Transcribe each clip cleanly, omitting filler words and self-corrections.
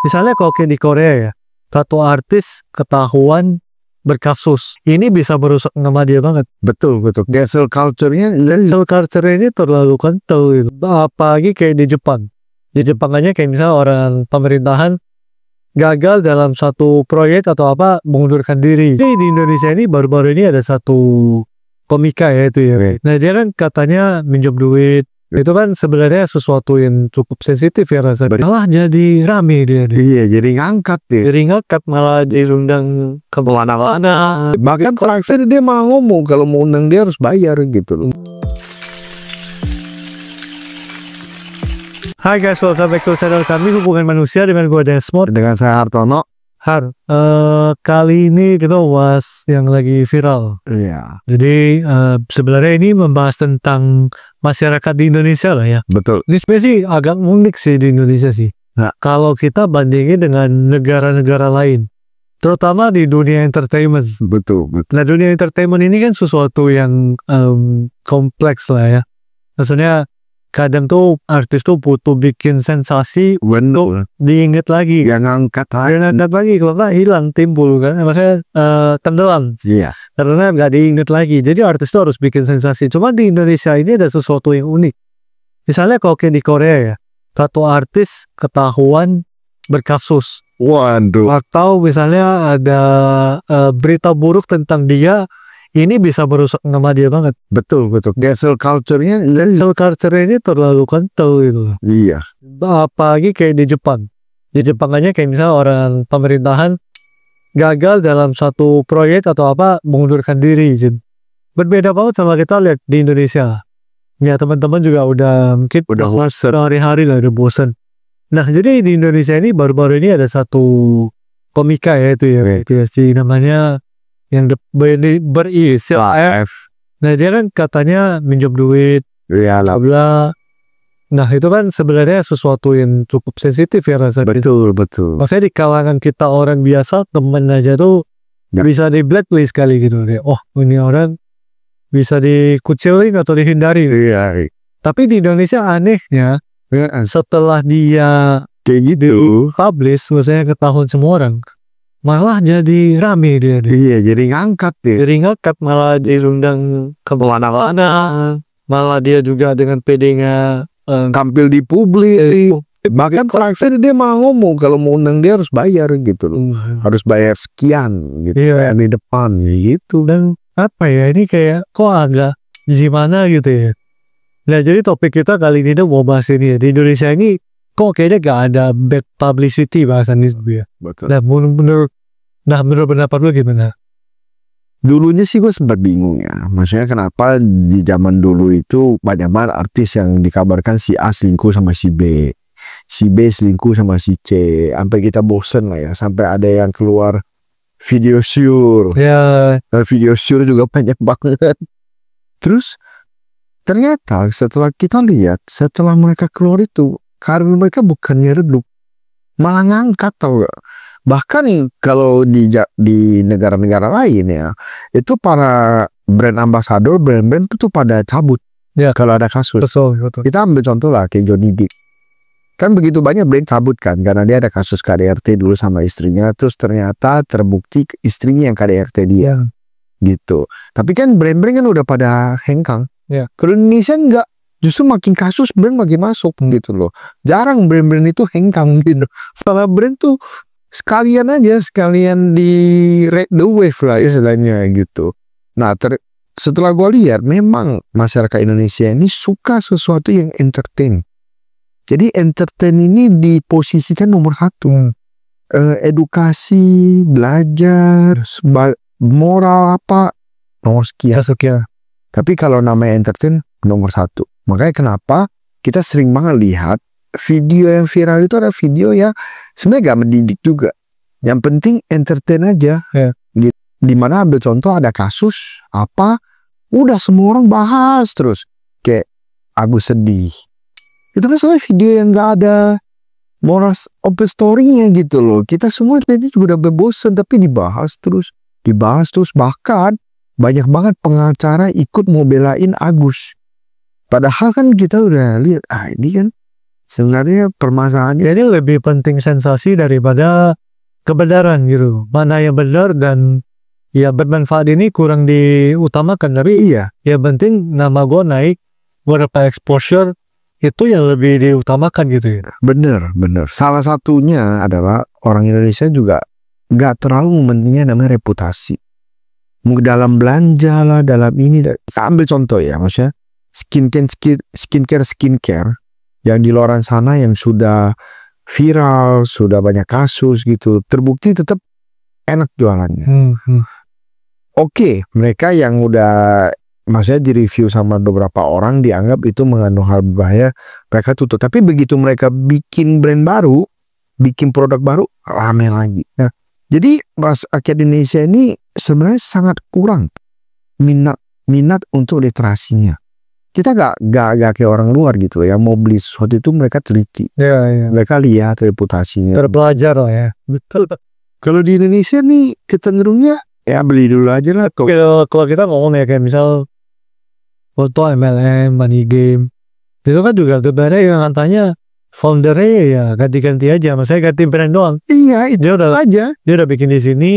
Misalnya kalau kayak di Korea ya, satu artis ketahuan berkasus, ini bisa merusak nama dia banget. Betul. Cancel culture-nya ini terlalu kental gitu. Apalagi kayak di Jepang. Di Jepang aja kayak misalnya orang pemerintahan gagal dalam satu proyek atau apa, mengundurkan diri. Jadi di Indonesia ini baru-baru ini ada satu komika ya itu ya. Nah dia kan katanya minjem duit. Itu kan sebenarnya sesuatu yang cukup sensitif ya rasanya. Malah jadi rame dia. Iya, jadi ngangkat ya. Jadi ngangkat, malah diundang ke mana-mana. Bahkan terakhir dia malah ngomong kalau mau undang dia harus bayar gitu loh. Hai guys, welcome back to channel kami Hubungan Manusia dengan gue Desmond. Dengan saya Hartono. Kali ini kita bahas yang lagi viral. Iya. Jadi sebenarnya ini membahas tentang masyarakat di Indonesia lah ya. Betul. Ini sebenarnya sih agak unik sih di Indonesia sih. Nah, kalau kita bandingin dengan negara-negara lain, terutama di dunia entertainment. Betul. Nah dunia entertainment ini kan sesuatu yang kompleks lah ya. Maksudnya kadang tuh artis tuh butuh bikin sensasi untuk diinget lagi. Yang ngangkat lagi, kalau nggak hilang, timbul kan. Maksudnya tenggelam. Iya. Karena nggak diinget lagi. Jadi artis tuh harus bikin sensasi. Cuma di Indonesia ini ada sesuatu yang unik. Misalnya kalau kayak di Korea ya, satu artis ketahuan berkasus. Waduh. Atau misalnya ada berita buruk tentang dia, ini bisa merusak nama dia banget. Betul. Cancel culture-nya ini terlalu kental gitu. Iya. Apalagi kayak di Jepang. Di Jepang aja kayak misalnya orang pemerintahan gagal dalam satu proyek atau apa, mengundurkan diri. Berbeda banget sama kita lihat di Indonesia. Ya teman-teman juga udah bosan hari-hari lah, udah bosan. Nah jadi di Indonesia ini baru-baru ini ada satu komika ya itu ya. Itu sih namanya yang berinisial F. Nah dia kan katanya minjem duit. Iya lah. Nah itu kan sebenarnya sesuatu yang cukup sensitif ya rasanya. Betul. Maksudnya di kalangan kita orang biasa, temen aja tuh bisa di blacklist kali gitu deh. Oh ini orang bisa dikucilin atau dihindari. Iya. Tapi di Indonesia anehnya, setelah dia kayak gitu publish, maksudnya ketahuan semua orang, malah jadi rame dia. Iya, jadi ngangkat ya. Malah diundang ke mana-mana. Malah dia juga dengan PD-nya tampil di publik. Bahkan terakhir dia malah ngomong kalau mau undang dia harus bayar gitu loh. Harus bayar sekian gitu. Iya. Di depan gitu. Dan apa ya, ini kayak kok agak gimana gitu ya. Nah jadi topik kita kali ini tuh mau bahas ini ya. Di Indonesia ini kok kayaknya gak ada bad publicity bahasan ini ya. Betul. Nah menurut pendapat lu gimana? Dulunya sih gue sempat bingung ya. Maksudnya kenapa di zaman dulu itu banyak banget artis yang dikabarkan si A selingkuh sama si B. Si B selingkuh sama si C. Sampai kita bosen lah ya. Sampai ada yang keluar video syur. Ya. Dan video syur juga banyak banget. Terus ternyata setelah kita lihat, setelah mereka keluar itu, karir mereka bukannya redup, malah ngangkat, tau gak? Bahkan kalau di negara-negara lain ya, itu para brand ambassador, brand-brand itu pada cabut ya kalau ada kasus. Betul. Kita ambil contoh lah kayak Johnny Depp. Kan begitu banyak brand cabut kan, karena dia ada kasus KDRT dulu sama istrinya, terus ternyata terbukti istrinya yang KDRT dia. Gitu. Tapi kan brand-brand kan udah pada hengkang. Ya. Kalau Indonesia enggak, justru makin kasus brand makin masuk gitu loh. Jarang brand-brand itu hengkang gitu. Kalau brand tuh sekalian di ride the wave lah istilahnya gitu. Nah setelah gue lihat, memang masyarakat Indonesia ini suka sesuatu yang entertain. Jadi entertain ini diposisikan nomor 1. Edukasi, belajar, moral apa nomor sekian. Tapi kalau namanya entertain nomor 1. Makanya kenapa kita sering banget lihat video yang viral itu ada video yang sebenarnya gak mendidik juga. Yang penting entertain aja. Ya. Dimana ambil contoh ada kasus apa, udah semua orang bahas terus. Kayak Agus sedih. Itu kan soalnya video yang gak ada moral of the story-nya gitu loh. Kita semua tadi juga udah bosan, tapi dibahas terus. Bahkan banyak banget pengacara ikut mau belain Agus. Padahal kan kita udah lihat, ini kan Sebenarnya permasalahannya Jadi lebih penting sensasi daripada kebenaran gitu. Mana yang benar dan ya bermanfaat ini kurang diutamakan. Tapi iya, ya penting nama gue naik, gue dapat exposure, itu yang lebih diutamakan gitu ya. bener. Salah satunya adalah orang Indonesia juga nggak terlalu mementingnya namanya reputasi. Mungkin dalam belanja lah, dalam ini. Kita ambil contoh ya, maksudnya skincare yang di luar sana yang sudah viral, sudah banyak kasus gitu, terbukti tetap enak jualannya. Oke, mereka yang udah maksudnya direview sama beberapa orang dianggap itu mengandung hal berbahaya, mereka tutup. Tapi begitu mereka bikin brand baru, bikin produk baru, rame lagi. Nah, jadi masyarakat Indonesia ini sebenarnya sangat kurang minat untuk literasinya. Kita gak kayak orang luar gitu ya, mau beli sesuatu itu mereka teliti, Ya. mereka lihat reputasinya. Terpelajar lah ya. Betul. Kalau di Indonesia nih kecenderungnya ya beli dulu aja lah. Kalau kita ngomong ya kayak misal foto MLM, money game, itu kan juga sebenarnya yang katanya foundernya ya ganti-ganti aja, maksudnya ganti brand doang. Iya, itu dia udah bikin di sini,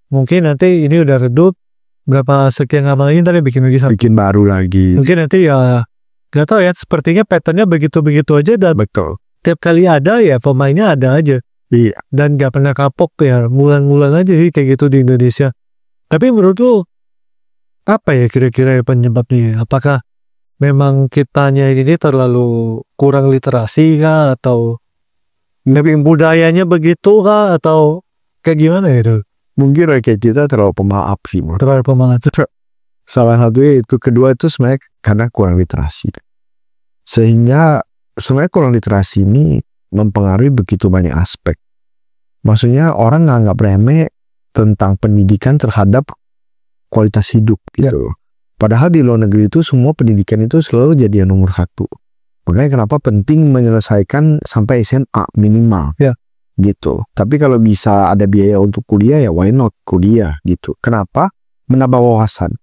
mungkin nanti ini udah redup berapa sekian lama lagi, tapi bikin lagi bikin baru lagi. mungkin nanti ya nggak tahu ya, sepertinya patternnya begitu aja, dan Betul. tiap kali ada ya pemainnya ada aja. Iya. Dan nggak pernah kapok ya, ngulang-ngulang aja sih kayak gitu di Indonesia. Tapi menurut lu apa ya kira-kira penyebabnya? Apakah memang kitanya ini terlalu kurang literasi kah, atau memang budayanya begitu kah, atau kayak gimana itu? Mungkin rakyat kita terlalu pemaaf sih. Terlalu pemalas. Salah satunya itu, kedua itu sebenarnya karena kurang literasi. Sehingga sebenarnya kurang literasi ini mempengaruhi begitu banyak aspek. Maksudnya orang nganggap remeh tentang pendidikan terhadap kualitas hidup gitu. Padahal di luar negeri itu semua pendidikan itu selalu jadi yang nomor satu. Makanya kenapa penting menyelesaikan sampai SMA minimal. Ya. Gitu. Tapi kalau bisa ada biaya untuk kuliah ya why not kuliah gitu. Kenapa? Menambah wawasan.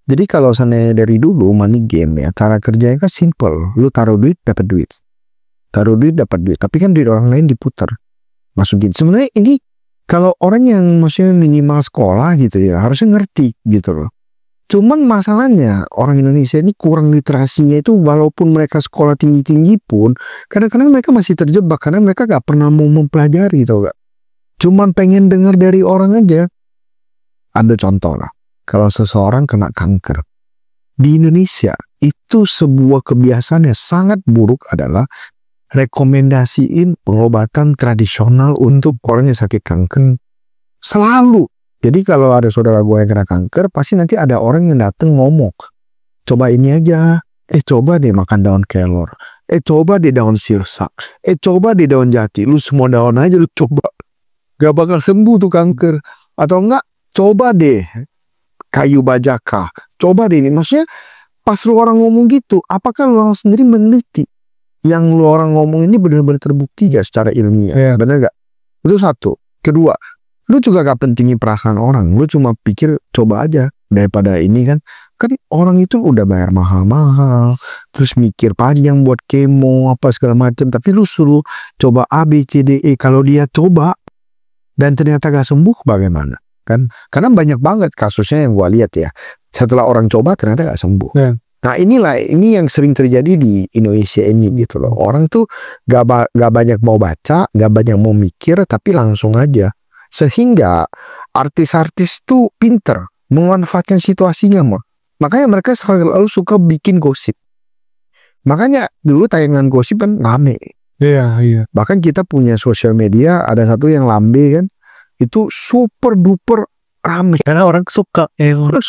Jadi kalau sana dari dulu money game ya, cara kerjanya kan simple. Lu taruh duit dapat duit. Taruh duit dapat duit. Tapi kan duit orang lain diputar. Masukin. Sebenarnya ini kalau orang yang maksudnya minimal sekolah gitu ya harusnya ngerti gitu loh. Cuman masalahnya orang Indonesia ini kurang literasinya itu, walaupun mereka sekolah tinggi-tinggi pun kadang-kadang mereka masih terjebak karena mereka gak pernah mau mempelajari, tau gak? Cuman pengen dengar dari orang aja. Ambil contoh lah, kalau seseorang kena kanker di Indonesia, itu sebuah kebiasaan yang sangat buruk adalah rekomendasiin pengobatan tradisional untuk orang yang sakit kanker selalu. Jadi kalau ada saudara gue yang kena kanker, pasti nanti ada orang yang dateng ngomong, coba ini aja, coba deh makan daun kelor, coba deh daun sirsak, coba deh daun jati, lu semua daun aja lu coba, gak bakal sembuh tuh kanker. Atau enggak, coba deh kayu bajaka, coba deh ini. Maksudnya pas lu orang ngomong gitu, apakah lu orang sendiri meneliti yang lu orang ngomong ini benar-benar terbukti gak secara ilmiah? Bener gak? Itu satu. Kedua, lu juga gak pentingin perasaan orang. Lu cuma pikir coba aja daripada ini kan orang itu udah bayar mahal-mahal, terus mikir panjang buat kemo apa segala macam, tapi lu suruh coba A B C D E. Kalau dia coba dan ternyata gak sembuh bagaimana kan? Karena banyak banget kasusnya yang gua lihat ya, setelah orang coba ternyata gak sembuh. Nah ini yang sering terjadi di Indonesia ini gitu loh. Orang tuh gak banyak mau baca, gak banyak mau mikir, tapi langsung aja. Sehingga artis-artis tuh pinter memanfaatkan situasinya. Makanya mereka selalu suka bikin gosip. Makanya dulu tayangan gosip kan rame. Iya. Bahkan kita punya sosial media, ada satu yang lambe kan, itu super duper rame. Karena orang suka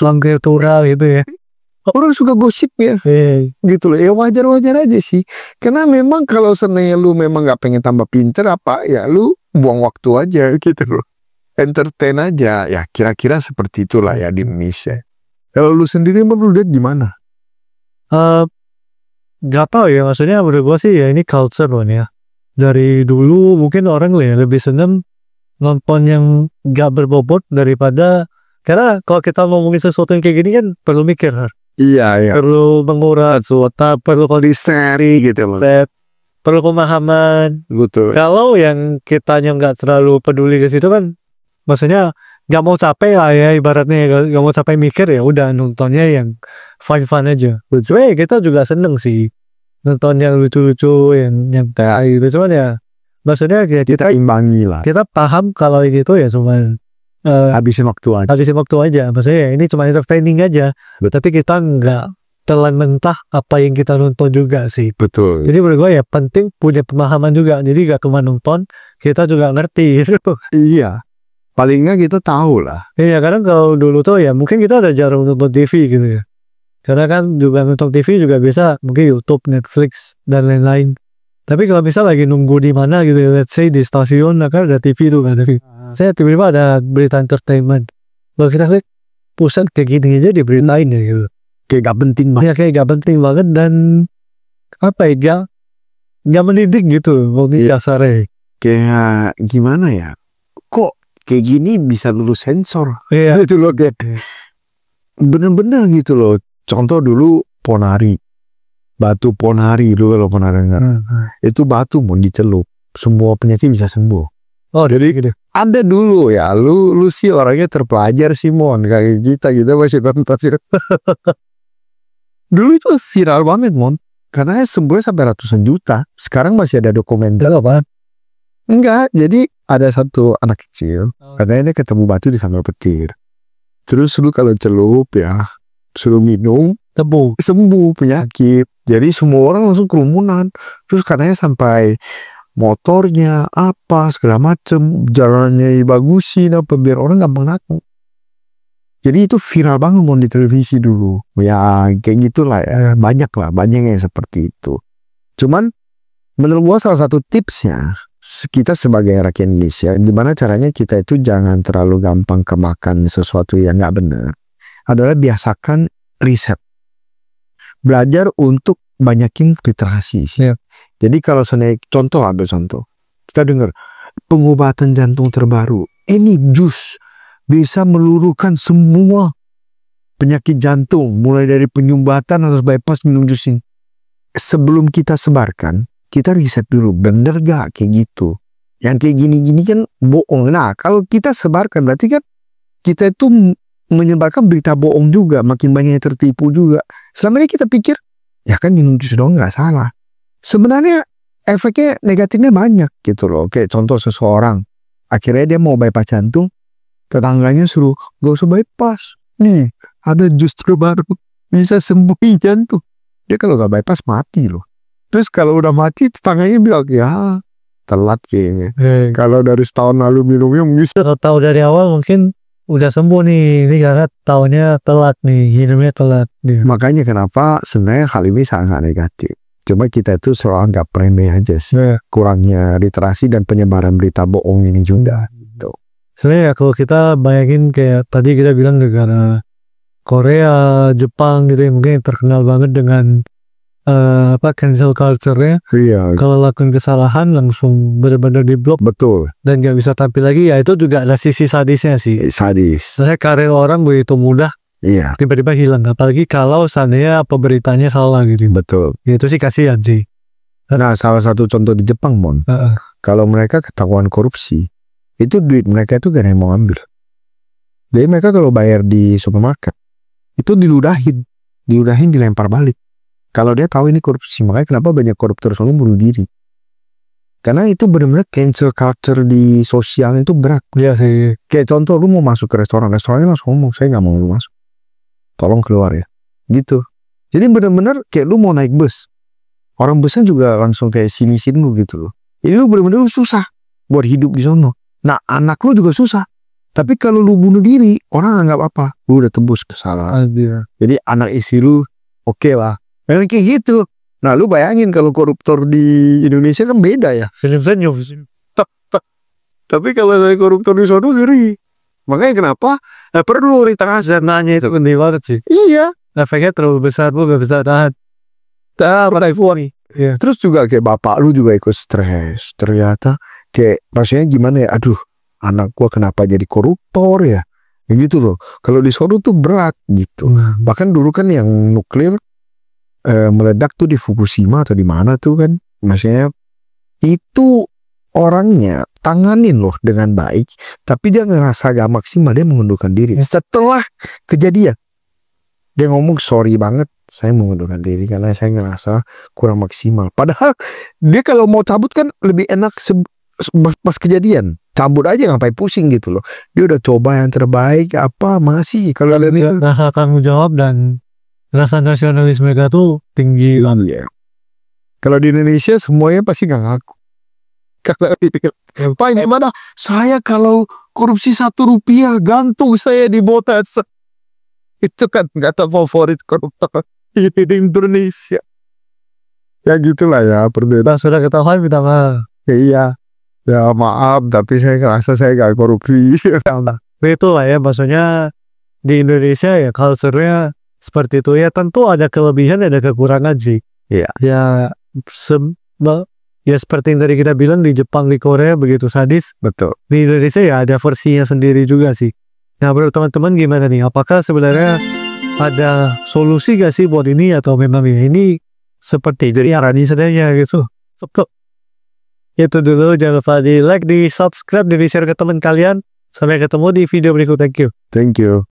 langgar tura gitu ya. Orang suka gosip ya. Gitu loh. Ya wajar-wajar aja sih. Karena memang kalau seandainya lu memang gak pengen tambah pinter apa, ya lu buang waktu aja gitu loh. Entertain aja. Ya kira-kira seperti itulah ya di Indonesia. Kalau lu sendiri menurut lihat gimana? Gak tau ya, maksudnya menurut gue sih ya ini culture loh ya. Dari dulu mungkin orang lebih seneng nonton yang gak berbobot daripada, karena kalau kita ngomongin sesuatu yang kayak gini kan perlu mikir. Iya. Perlu menguras otak, perlu kondisi seri gitu loh. perlu pemahaman. Betul. Kalau yang kitanya nggak terlalu peduli ke situ kan, maksudnya nggak mau capek lah ya ibaratnya, nggak mau capek mikir, ya udah nontonnya yang fun aja. Sebenarnya kita juga seneng sih nonton yang lucu-lucu, yang nyantai gitu, cuman ya maksudnya ya Kita imbangi lah. kita paham kalau gitu ya cuma Habisin waktu aja. Maksudnya ya ini cuma entertaining aja, tapi kita nggak telan mentah apa yang kita nonton juga sih. Betul. Jadi menurut gue ya penting punya pemahaman juga, jadi gak cuma nonton, kita juga ngerti gitu. Iya. Paling nggak kita tahu lah. Iya, kadang kalau dulu tuh ya mungkin kita udah jarang nonton TV gitu ya, karena kan juga nonton TV juga bisa mungkin YouTube, Netflix dan lain-lain. Tapi kalau misal lagi nunggu di mana gitu ya, let's say di stasiun, nah kan ada TV tuh, ada TV. Saya tiba-tiba ada berita entertainment, kalau kita klik pusat kayak gini aja diberitain ya gitu. Kayak gak penting banget. Ya kayak gak penting banget, dan apa ya, gak mendidik gitu mungkin dasarnya. Kayak gimana ya? Kok kayak gini bisa lulus sensor? Iya. Itu loh kayak bener-bener gitu loh. Contoh dulu Ponari. Batu Ponari dulu, kalau pernah dengar. Itu batu mau dicelup, semua penyakit bisa sembuh. Oh jadi gitu. Ada dulu ya, lu sih orangnya terpelajar sih Mon, kayak kita masih nonton sih. Dulu itu viral banget Mon, karena sembuhnya sampai ratusan juta. Sekarang masih ada dokumenter. Apa? Enggak, jadi ada satu anak kecil, katanya dia ketemu batu di sambal petir. Terus lu kalau celup ya, suruh minum, sembuh penyakit. Jadi semua orang langsung kerumunan. Terus katanya sampai motornya apa segala macem, jalannya dibagusin apa biar orang gampang datang. Jadi itu viral banget Mon di televisi dulu. Ya kayak gitulah ya, banyak yang seperti itu. Cuman menurut gua salah satu tipsnya kita sebagai rakyat Indonesia, gimana caranya kita itu jangan terlalu gampang kemakan sesuatu yang nggak benar, adalah biasakan riset, belajar untuk banyakin literasi. Yeah. Jadi kalau ambil contoh, kita dengar pengobatan jantung terbaru, ini jus bisa meluruhkan semua penyakit jantung, mulai dari penyumbatan atau bypass minum jus ini. Sebelum kita sebarkan, kita riset dulu, bener gak kayak gitu? Yang kayak gini-gini kan bohong. Nah, kalau kita sebarkan, berarti kan kita itu menyebarkan berita bohong juga, makin banyak yang tertipu juga. Selama ini kita pikir, ya kan minum jus doang gak salah. Sebenarnya efeknya negatifnya banyak gitu loh. Kayak contoh seseorang, akhirnya dia mau bypass jantung, tetangganya suruh, gak usah bypass. Nih, ada jus terbaru, bisa sembuhin jantung. Dia kalau gak bypass mati loh. Terus kalau udah mati, tetangganya bilang, ya telat kayaknya. Kalau dari setahun lalu minumnya bisa. Kalau tahu dari awal mungkin udah sembuh nih. Ini karena tahunnya telat nih, minumnya telat. Makanya kenapa sebenarnya hal ini sangat negatif. Cuma kita itu selalu anggap remeh aja sih. Kurangnya literasi dan penyebaran berita bohong ini juga. Gitu. Sebenarnya kalau kita bayangin kayak tadi kita bilang negara Korea, Jepang gitu, mungkin terkenal banget dengan cancel culture-nya. Iya. Kalau lakukan kesalahan langsung benar-benar diblok. Betul. Dan gak bisa tampil lagi, ya itu juga ada sisi sadisnya sih. Sadis. Saya karir orang begitu mudah. Iya. Tiba-tiba hilang. Apalagi kalau seandainya beritanya salah gitu. Betul. Ya, itu sih kasihan sih. Nah, salah satu contoh di Jepang Mon. Kalau mereka ketahuan korupsi, itu duit mereka itu gak ada yang mau ambil. Jadi mereka kalau bayar di supermarket, itu diludahin dilempar balik. Kalau dia tahu ini korupsi, makanya kenapa banyak koruptor selalu bunuh diri. Karena itu benar-benar cancel culture di sosial itu berat. Iya sih. Kayak contoh, lu mau masuk ke restorannya langsung ngomong, saya nggak mau lu masuk. Tolong keluar ya. Gitu. Jadi benar-benar kayak lu mau naik bus. Orang busnya juga langsung kayak sini-sini lu gitu loh. Ini lu benar-benar susah buat hidup di sono. Nah, anak lu juga susah. Tapi kalau lu bunuh diri, orang nggak apa-apa. Lu udah tebus kesalahan. Jadi anak istri lu oke lah. Memang kayak gitu. Nah, lu bayangin kalau koruptor di Indonesia kan beda ya. Film senyum. Tapi kalau saya koruptor di sana ngeri. Makanya kenapa perlu literasi. Nanya itu penting banget sih. Iya. Efeknya terlalu besar, lu gak bisa tahan. Iya. Terus juga kayak bapak lu juga ikut stres. Ternyata kayak maksudnya gimana ya? Aduh, anak gua kenapa jadi koruptor ya? Gitu loh. Kalau di sana tuh berat gitu. Bahkan dulu kan yang nuklir meledak tuh di Fukushima atau di mana tuh kan, maksudnya itu orangnya tanganin loh dengan baik, tapi dia ngerasa gak maksimal, dia mengundurkan diri. Setelah kejadian, dia ngomong sorry banget, saya mengundurkan diri karena saya ngerasa kurang maksimal. Padahal dia kalau mau cabut kan lebih enak pas kejadian. Cabut aja, ngapain pusing gitu loh. Dia udah coba yang terbaik, apa masih kalau lihat itu. Rasa tanggung jawab dan rasa nasionalis mereka tuh tinggi. Ya. Kalau di Indonesia semuanya pasti gak ngaku. Kalau Pak ini mana? Saya kalau korupsi 1 rupiah gantung saya di Monas. Itu kan kata favorit koruptor di Indonesia. Ya gitulah ya perbedaan. Sudah ketahuan minta maaf. Iya. Ya maaf, tapi saya ngerasa saya gak korupsi. Itu lah ya, maksudnya di Indonesia ya culture-nya seperti itu ya. Tentu ada kelebihan, ada kekurangan sih. Iya. Ya seperti yang tadi kita bilang, di Jepang, di Korea begitu sadis. Betul. Di Indonesia ya ada versinya sendiri juga sih. Nah, menurut teman-teman gimana nih? Apakah sebenarnya ada solusi gak sih buat ini, atau memang ya ini seperti jadi arani saja gitu? Itu dulu, jangan lupa di like, di subscribe, dan di share ke teman kalian. Sampai ketemu di video berikut. Thank you. Thank you.